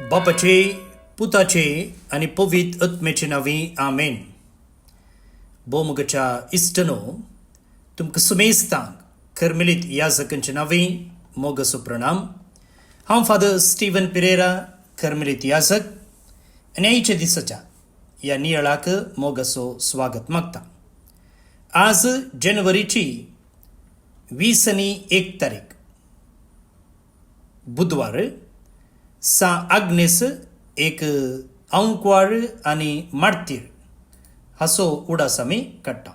बापाचे पुताचे आणि पवित्र आत्म्याचे नावी आमेन. बोमुगच्या इष्टनो तुमकां सुमेस्तांक कर्मेलीत याजकांचे नावी मोगसो प्रणाम. हांव फादर स्टीवन पिरेरा कर्मेलीत याजक आनी आयच्या दिसाच्या ह्या नियाळाक मोगसो स्वागत मागता. आज जानेवारीची 21 बुधवार सा आग्नेस एक अंकवार आनी मार्तीर हाचो उडास आमी काडटा.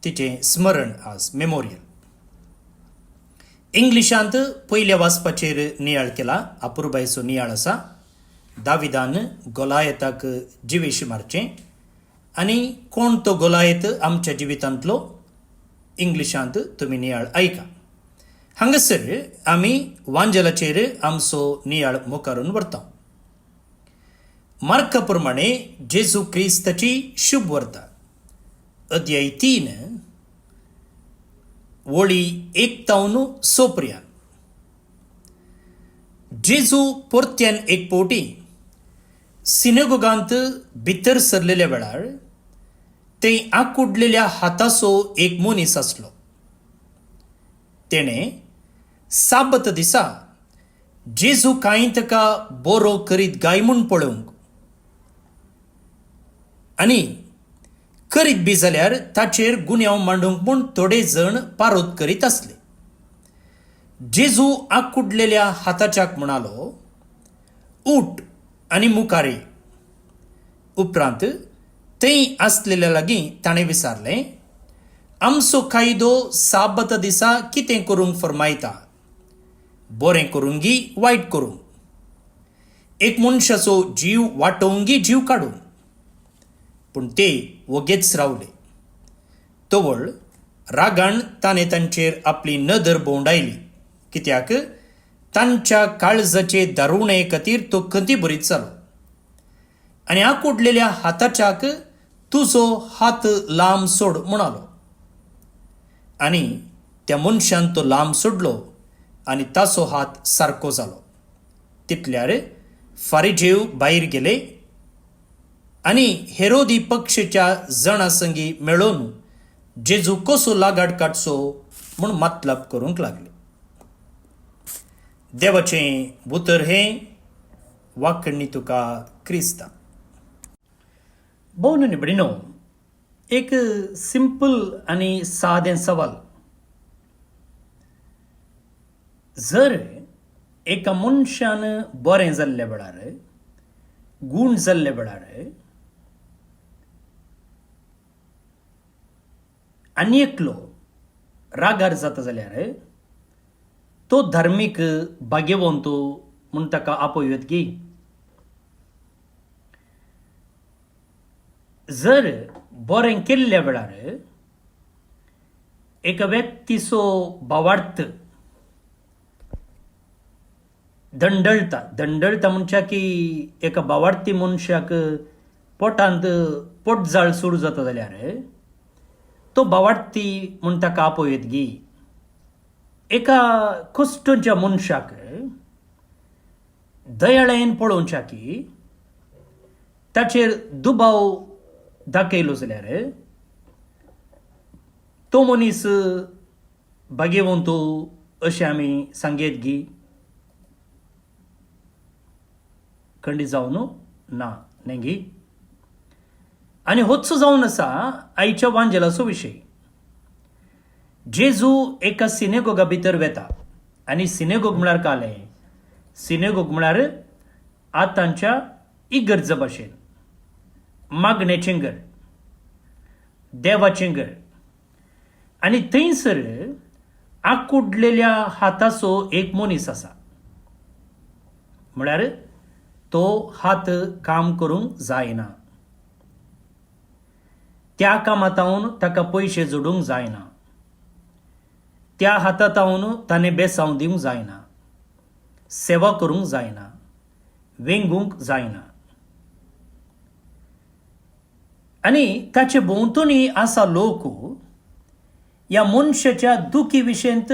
तिचे स्मरण आज मेमोरियल. इंग्लिशांत पयल्या वाचपाचेर नियाळ केला. अपुर्बायचो नियाळ आसा. दाविदान गोलायताक जिवेशी मारचें आनी कोण तो गोलायत आमच्या जिवितांतलो इंग्लिशांत तुमी नियाळ ऐका. हांगासर आमी वांजलाचेर आमचो नियाळ मुखारून व्हरता. मार्का प्रमाणे जेजू क्रिस्ताची शुभ वार्ता अध्याय 3 वळी 1 पर्यंत. जेजू परत्यान एक पावटी सिनेगोगांत भितर सरलेल्या वेळार ते आंकुडलेल्या हाताचो एक मनीस आसलो. तेणे साबत दिसा जेजू कांय ताका बरो करीत गाय म्हूण पळोवंक आनी करीत बी जाल्यार ताचेर गुन्यांव मांडूंक म्हूण थोडे जण पारोत करीत आसले. जेजू आंकुडलेल्या हाताच्याक म्हणालो, उठ आनी मुखार ये. उपरांत थंय आसलेल्या लागीं ताणें विचारलें, आमचो कायदो साबत दिसा कितें करूंक फरमायता, बरें करूंक वायट करूंक, एक मनशाचो जीव वाटोवंक जीव काडूंक. पूण ते वगेच रावले. तवळ रागान ताणें तांचेर आपली नदर भोंवडायली, कित्याक तांच्या काळजाचे दारुणे खातीर तो खंती भरीत जालो. आनी आंकुडलेल्या हाताच्याक तुजो हात लांब सोड म्हणालो. आनी त्या मनशान तो लांब सोडलो आनी ताचो हात सारको जालो. तितल्यार फारिजेव भायर गेले आनी हेरोदी पक्षाच्या जाणां संगी मेळोवन जेजू कसो लागाड काडचो म्हूण मातलब करूंक लागले. देवाचें उतर हें वाकणी तुका क्रिस्ता. भोव निबडीनो, एक सिंपल आनी सादें सवाल. जर एका मनशान बरें जाल्ल्या वेळार, गूण जाल्ल्या वेळार आनी एकलो रागार जाता जाल्यार तो धार्मीक भाग्यवंत म्हूण ताका आपयत गी. जर बरें केल्ल्या वेळार एका व्यक्तीचो भावार्थ दंडळता म्हणजे की एका भावार्थी मनशाक पोटांत पोटजाळ सुरू जाता जाल्यार तो भावार्थी म्हूण ताका आपयत गी. एका कश्टच्या मनशाक दयाळेन पळोवच्या की ताचेर दुबाव दाखयलो जाल्यार तो मनीस भाग्यवंत अशें आमी सांगयत गी. खंडीत जावन ना नेंगी. आनी होचो जावन आसा आयच्या वांजलाचो विशय. जेजू एका सिनेगोगा भितर वेता आनी सिनेगोग म्हळ्यार कालें. सिनेगोग म्हळ्यार आतांच्या इगर्ज भाशेन मागणेचें घर, देवाचें घर. आनी थंयसर आंकुडलेल्या हाताचो एक मनीस आसा. म्हळ्यार तो हात काम करूंक जायना. त्या कामातावन ताका पयशे जोडूंक जायना. त्या हातातावन ताणें बेसांव दिवंक जायना, सेवा करूंक जायना, वेंगूंक जायना. आनी ताचे भोंवतणी आसा लोक ह्या मनशाच्या दुखी विशयंत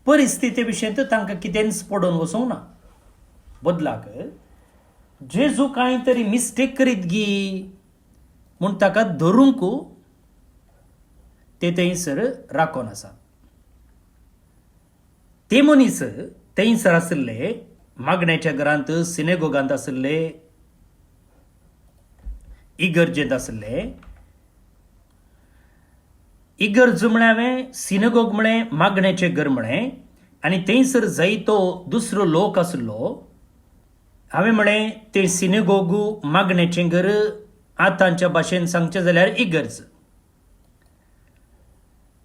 परिस्थिती विशयी तांकां कितेंच पडून वचूंक ना. बदलाक जेजू कांय तरी मिस्टेक करीत गी म्हूण ताका धरूंक ते थंयसर राखून आसा. ते मनीस थंयसर आशिल्ले, मागण्याच्या घरांत, सिनेगोगांत आशिल्ले, इगर्जेंत आशिल्ले. इगर्ज म्हळें हांवें, सिनेगोग म्हळें मागण्याचें घर म्हळें. आनी थंयसर जायतो दुसरो लोक आशिल्लो. हांवें म्हळें तें सिनेगोग मागण्याचें घर, आतांच्या भाशेन सांगचें जाल्यार इगर्ज.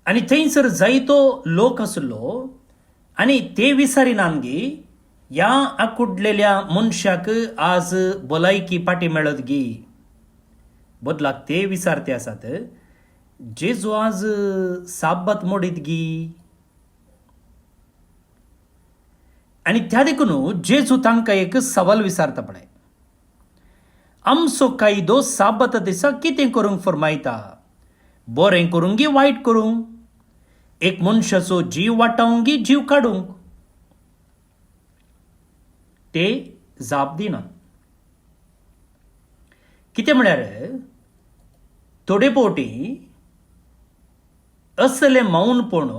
आनी थंयसर जायतो लोक आशिल्लो. आनी ते विचारिनान गी ह्या आकुडलेल्या मनशाक आज भलायकी पाटी मेळत गी. बदलाक ते विचारते आसात, जेजू आज साब्बात मोडीत गी. आनी त्या देखून जेजू तांकां एक सवाल विचारता पळय. आमचो कायदो साब्बात दिसा कितें करूंक फरमायता? बरें करूंक गी वायट करूंक? एक मनशाचो जीव वाटावंक गी जीव काडूंक? ते जाप दिना. कितें म्हळ्यार थोडे फावटी असलें मौनपण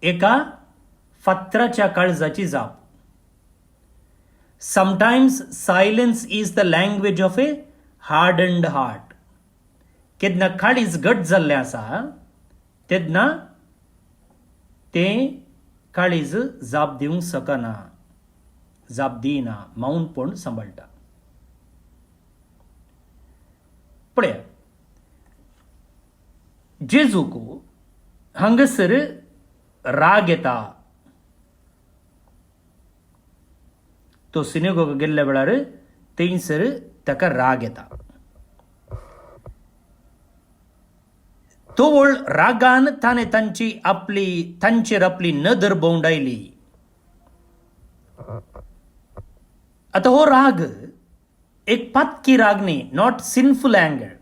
एका फातराच्या काळजाची जाप. Sometimes silence is the language of A hardened heart. केन्ना काळीज घट जाल्लें आसा तेन्ना तें काळीज जाप दिवंक शकना, जाप दिना, मौनपण सांबाळटा. पळया, जेजूक हांगासर राग येता. तो सिनेगोग गेल्ल्या वेळार थंयसर ताका राग येता. तो वळ रागान ताणें तांचेर आपली नदर भोंवडायली. आता हो राग एक पातकी राग न्ही, नॉट सिनफुल एंगर.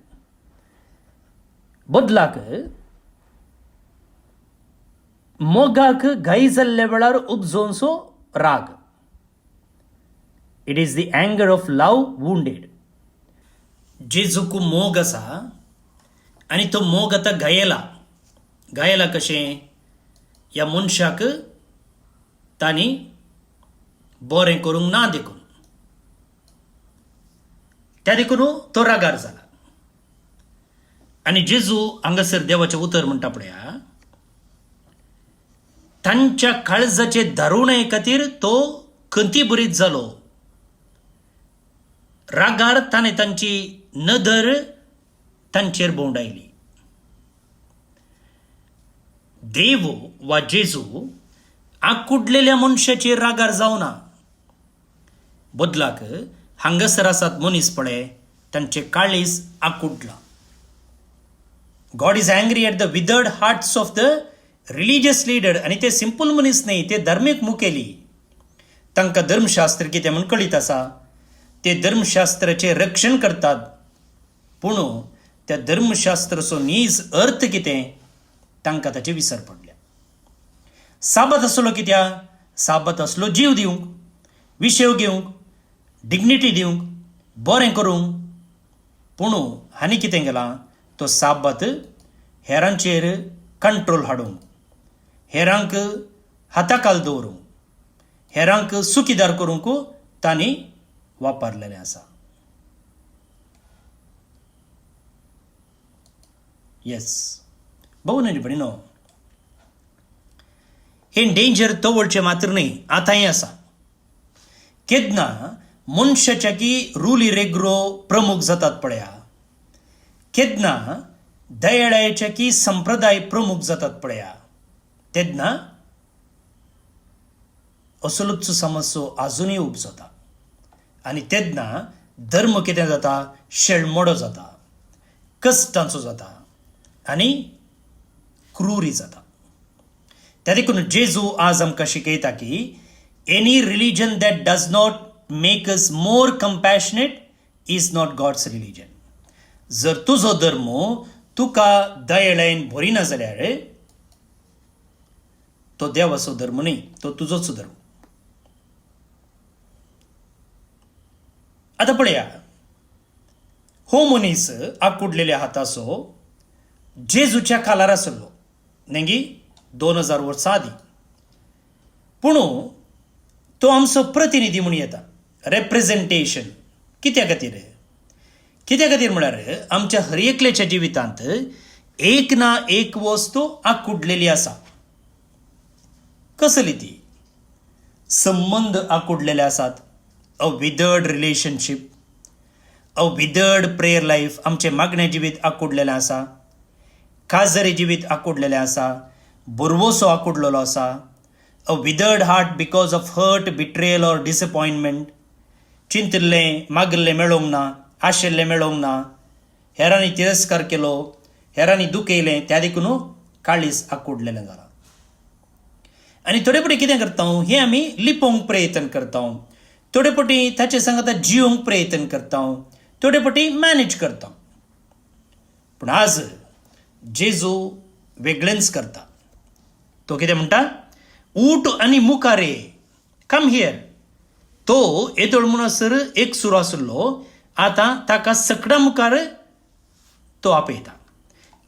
बदलाक मोगाक घाई जाल्ल्या वेळार उपजोवचो राग. It is the anger of love wounded. जेजूक मोग आसा आनी तो मोग आतां घायला कशें? ह्या मनशाक तांणी बरें करूंक ना देखून. त्या देखून तो रागार जाला. आनी जेजू हांगासर देवाचें उतर म्हणटा पळया, तांच्या काळजाचे दारुणे खातीर तो खंतीभरीत जालो. रागार ताणें तांची नदर तांचेर भोंवडायली. देव वा जेजू आकुडलेल्या मनशाचेर रागार जावना. बदलाक हांगासर आसात मनीस पळय, तांचे काळीज आकुडला. God is angry at the withered hearts of the religious leader. आनी ते सिंपल मनीस न्ही, ते धर्मीक मुखेली. तांकां धर्मशास्त्र कितें म्हूण कळीत आसा. ते धर्मशास्त्राचें रक्षण करतात, पूण त्या धर्मशास्त्राचो नीज अर्थ कितें तांकां ताचे विसर पडल्या. साबत आसलो कित्याक? साबत आसलो जीव दिवंक, विशेव घेवंक, डिग्निटी दिवंक, बरें करूंक. पूण हांणी कितें केलां? तो साबत हेरांचेर कंट्रोल हाडूंक, हेरांक हाताखाल दवरूंक, हेरांक सुखीदार करूंक तांणी वापरलेलें आसा. येस, भोवन आनी भयणीनो, हे डेंजर तवळचें मात्र न्ही, आतांय आसा. केन्ना मनशाच्या की रुली रेग्रो प्रमुख जातात पळया, केन्ना दयाळाच्या की संप्रदाय प्रमुख जातात पळया, तेन्ना असलोच समस्यो आजुनूय उपजता. आनी तेन्ना धर्म कितें जाता? शेळमोडो जाता, कश्टांचो जाता आनी क्रूरी जाता. त्या देखून जेजू आज आमकां शिकयता की any religion that does not make us more compassionate is not God's religion. जर तुजो धर्म तुका दयेळेन भरिना जाल्यार तो तो देवाचो धर्म न्ही, तो तुजोच धर्म. आतां पळया, हो मनीस आकुडलेल्या हाताचो जेजूच्या कालार आसलो, नेंगी 2000 वर्सां आदी. पूण तो आमचो प्रतिनिधी म्हणून येता, रेप्रेझेंटेशन. कित्या खातीर म्हळ्यार आमच्या हर एकल्याच्या जिवितांत एक ना एक वस्त आकुडलेली आसा. कसली ती? संबंध आकुडलेले आसात. अ विदर्ड रिलेशनशीप, अ विदर्ड प्रेयर लाईफ. आमचे मागणे जिवीत आकुडलेलें आसा, काजरी जिवीत आकुडलेलें आसा, बुरवोसो आकुडलेलो आसा. A withered heart because of hurt, betrayal or disappointment. चिंतिल्लें मागिल्लें मेळोंक ना, आशिल्लें मेळोंक ना, हेरांनी तिरस्कार केलो, हेरांनी दुखयलें, त्या देखून काळीज आकुडलेलें जालां. आनी थोडे फावटी कितें करता, हें आमी लिपोवंक प्रयत्न करता. थोडे फावटी ताचे सांगता जिवंक प्रयत्न करता, थोडे फावटी मॅनेज करता. पूण आज जेजू वेगळेंच करता. तो कितें म्हणटा, ऊठ आनी मुखार ये, कम हियर. तो येदोळ म्हणसर एक सुरू आसलो, आतां ताका सकडा मुखार तो आपयता.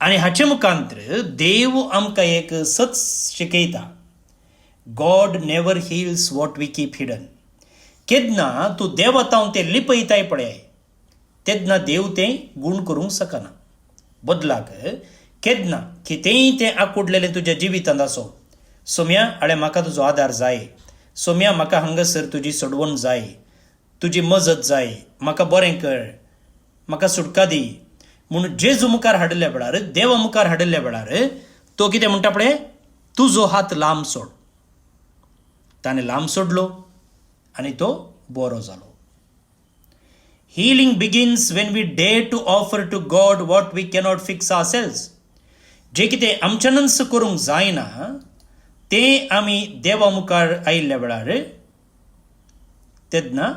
आनी हाचे मुखांतर देव आमकां एक सच शिकयता. God never heals what we keep hidden. केदना तूं देवतावन तें लिपयताय पळय, तेदना देव तें गूण करूंक शकना. बदलाक केदना कितेंय तें आकुडलेलें तुज्या जिवितांत आसो, सोम्या आळे म्हाका तुजो आदार जाय, सोम्या म्हाका हांगासर तुजी सोडवण जाय, तुजी मजत जाय, म्हाका बरें कर, म्हाका सुटका दी म्हणून जेजू मुखार हाडल्या वेळार, देवा मुखार हाडल्या वेळार तो कितें म्हणटा पळय, तुजो हात लांब सोड. ताणें लांब सोडलो आनी तो बरो जालो. Healing begins when we dare to offer to God what we cannot fix ourselves. जे कितें आमच्यानच करूंक जायना तें आमी देवा मुखार आयिल्ल्या वेळार तेदना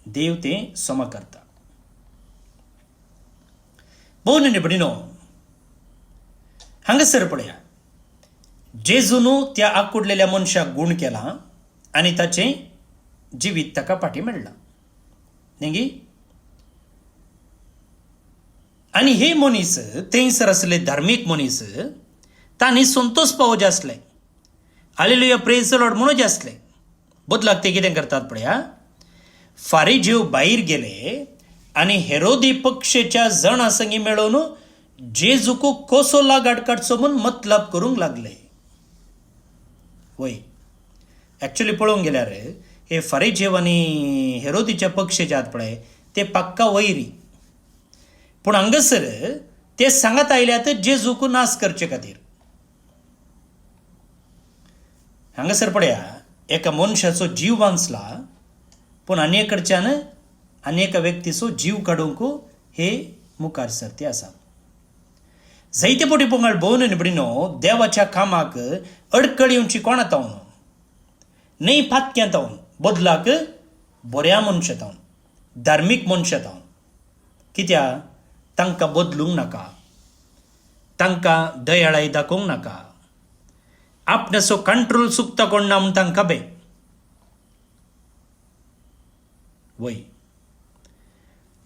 देव तें सम करता. भोव निबडीनो, हांगासर पळया, जेजून त्या आकुडलेल्या मनशाक गूण केला आनी ताचें जिवीत ताका फाटीं मेळ्ळां. नेंगी आनी हे मनीस, थंयसर आसले धार्मीक मनीस, तांणी संतोष पावोवचे आसले, हालेलुया प्रेज द लॉर्ड म्हणोवचे आसले. बदलाक ते कितें करतात पळया, फारिजीव भायर गेले आनी हेरोदी पक्षाच्या जाणां संगी मेळोवन जेजूक कसो लागाड काडचो म्हूण मतलब करूंक लागले. वय एक्चुअली पळोवंक गेल्यार हे फारिजीव आनी हेरोदीच्या पक्षाचे आहात पळय ते पक्का वैरी. पूण हांगासर ते सांगत आयल्यात जेजूक नाश करचे खातीर. हांगासर पळया, एका मनशाचो जीव वांचला, पूण आनी कडच्यान आनी एका व्यक्तीचो जीव काडूंक हे मुखार सर्ती आसा. जायते फावटी पंगड भोव निबडीनो, देवाच्या कामाक अडकळ येवची कोण तावन, न्हय फातक्यां तावन, बदलाक बऱ्या मनशा तावन, धार्मीक मनशा तावन. कित्याक तांकां बदलूंक नाका, तांकां दयाळाय दाखोवंक नाका, आपणाचो कंट्रोल चुकता कोण ना म्हूण तांकां खबे. वय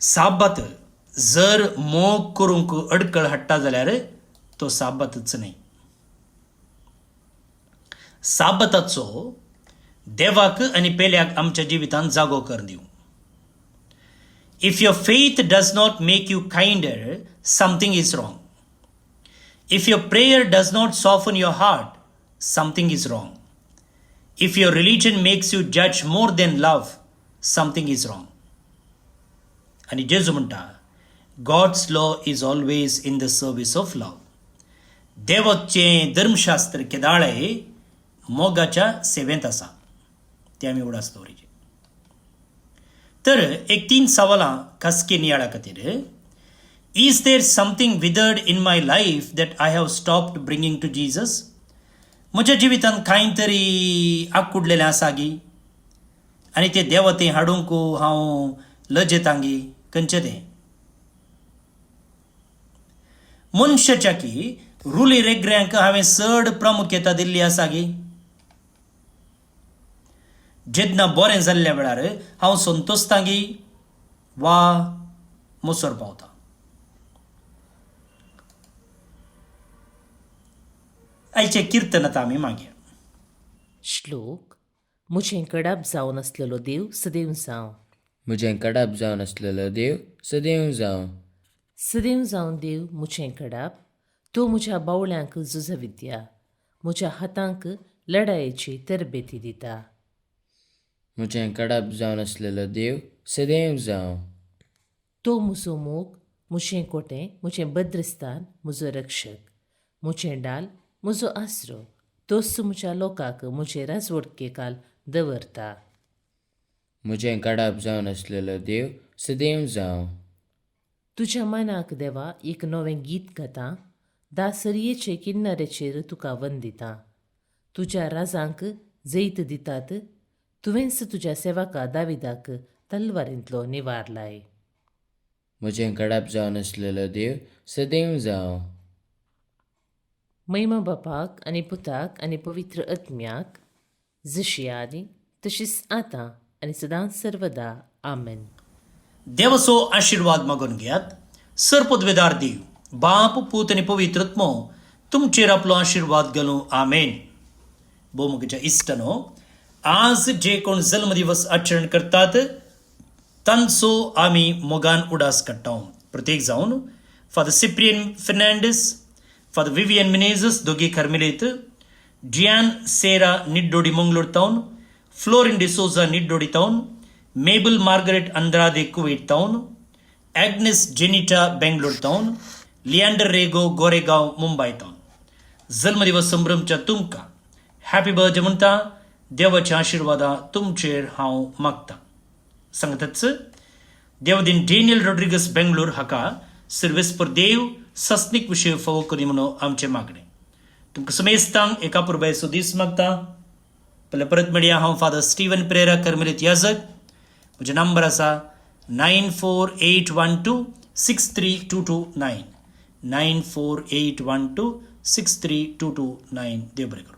साबात जर मोग करूंक अडकळ हाडटा जाल्यार तो साबातच न्हय. साबाताचो देवाक आनी पेल्याक आमच्या जिवितांत जागो कर दिवं. If your faith does not make you kinder, something is wrong. If your prayer does not soften your heart, something is wrong. If your religion makes you judge more than love, something is wrong. आणि जेजू म्हणटा, God's law is always in the service of love. देवाचें धर्मशास्त्र केदाळे मोगाच्या सेवेंत आसा. ते आमी उडास दवरचे. तर एक 3 सवालां खासगी नियाळा खातीर. Is there something withered in my life that I have stopped bringing to Jesus? म्हज्या जिवितांत कांय तरी आकुडलेलें आसा गी आनी तें देवा तें हाडूंक हांव लजेतां गी. खंयचें तें? मनशाच्या की रुली रेग्र्यांक हांवें चड प्रामुख्यता दिल्ली आसा गे. जेन्ना बरें जाल्ल्या वेळार हांव संतोसतां गी वा मुसोर पावता. आयचे किर्तन आतां आमी मागया. श्लोक. मुझें कडब जावन आसलेलो देव सदैव जावं. म्हजें कडब जावन आसलेलो देव सदैव जावं. सदैव जावन देव मुझें कडब. तो म्हज्या बावल्यांक झुजावीत दिया. म्हज्या हातांक लढायेची तरबेती दिता. म्हजें कडब जावन आसलेलो देव सदैव जावं. तो म्हजो मोग, म्हजें कोटें, म्हजें बद्रस्थान, म्हजो रक्षक, म्हजें डाल, म्हजो आसरो. तोच म्हज्या लोकांक म्हजे राजवडके काल दवरता. म्हजें कडब जावन आसलेलो देव सदैव जावं. तुज्या मनाक देवा एक नवें गीत गाता. दासरयेचे किन्नरेचेर तुका वंदिता. तुज्या राजांक जैत दितात. तुवेंच तुज्या सेवका दाविदाक तलवारींतलो निवार लाय. म्हजें कडब जावन आसलेलो देव सदैव जावं. महिमा बापाक आनी पुताक आनी पवित्र आत्म्याक जशी आदी तशीच आतां आनी सदांच सर्वदा आमेन. देवाचो आशिर्वाद मागून घेयात. सरपदवेदार देव बाप पूत आनी पवित्र आत्मो तुमचेर आपलो आशिर्वाद घालूं. आमेन. भोवमुगेच्या इश्टानो, आज जे कोण जल्मदिवस आचरण करतात तांचो आमी मोगान उडास काडटा. प्रत्येक जावन फादर सिप्रियन फेर्नांडीस, फादर विवियन मिनेझस दोगी कार्मेलीत, जियान सेरा निड्डोडी मंगलोर टावन, फ्लोरिन डिसोजा निड्डोडी टावन, मेबल मार्गरेट अंद्रादे कुवेट टावन, ॲग्नेस जेनिटा बेंगलोर टावन, लियांडर रेगो गोरेगांव मुंबय टावन. जल्मदिवस संभ्रमच्या तुमकां हॅपी बर्थडे म्हणटा. देवाच्या आशिर्वादा तुमचेर हांव मागतां. सांगताच देवदीन डेनियल रॉड्रिगस बेंगलोर हाका सर्वेस्पर देव सस्नीक विशय फावो करी म्हणून आमचें मागणें. तुमकां समेस्तांक एका पुरबायचो दीस मागता. परत मेळया. हांव फादर स्टीवन पेरेरा कर्मेलीत याजक. म्हजे नंबर आसा 9481263229 9481263229. देव बरें करूं.